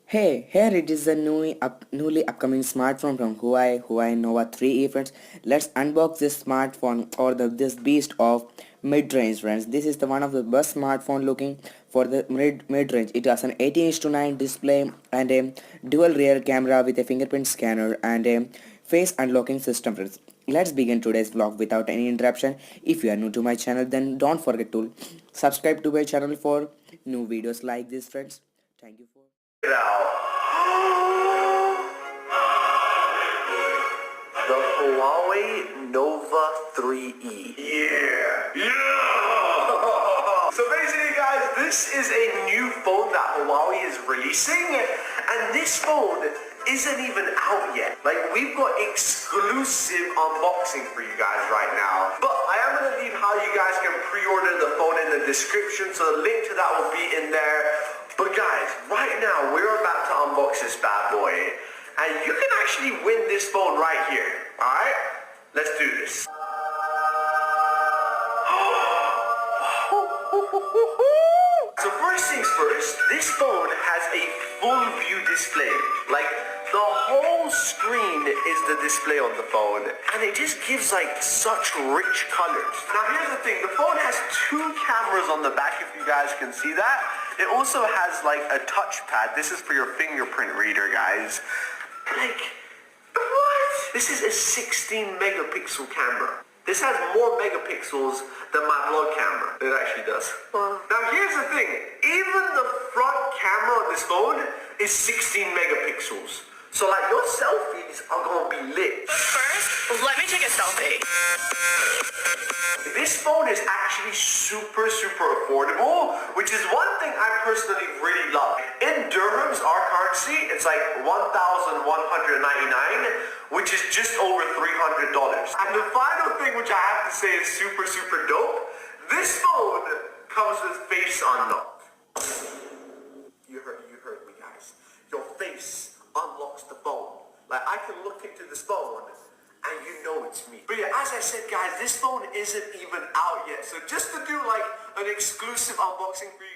Hey, here it is the newly upcoming smartphone from Huawei Nova 3e friends. Let's unbox this smartphone or this beast of mid-range friends. This is the one of the best smartphone looking for the mid-range. It has an 18:9 display and a dual rear camera with a fingerprint scanner and a face unlocking system friends. Let's begin today's vlog without any interruption. If you are new to my channel, then don't forget to subscribe to my channel for new videos like this friends. Thank you for The Huawei Nova 3E. Yeah! So basically guys, this is a new phone that Huawei is releasing, and this phone isn't even out yet. Like, we've got exclusive unboxing for you guys right now. But I am going to leave how you guys can pre-order the phone in the description, so the link to that will be in there. But guys, right now we're about to unbox this bad boy, and you can actually win this phone right here. Alright? Let's do this. So first things first, this phone has a full view display. Like, the whole screen is the display on the phone, and it just gives like such rich colors. Now here's the thing, the phone has two cameras on the back, if you guys can see that. It also has like a touchpad. This is for your fingerprint reader, guys. Like, what? This is a 16 megapixel camera. This has more megapixels than my vlog camera. It actually does. Now here's the thing. Even the front camera of this phone is 16 megapixels. So like your selfies are gonna be lit. But first, let me take a selfie. This phone is actually super affordable, which is one thing I personally really love. In dirhams, our currency, it's like 1,199, which is just over $300. And the final thing, which I have to say is super dope, this phone comes with face unlock. You heard me, guys. Your face unlocks the phone. Like, I can look into this phone and you know it's me. But yeah, as I said guys, this phone isn't even out yet. So just to do like an exclusive unboxing for you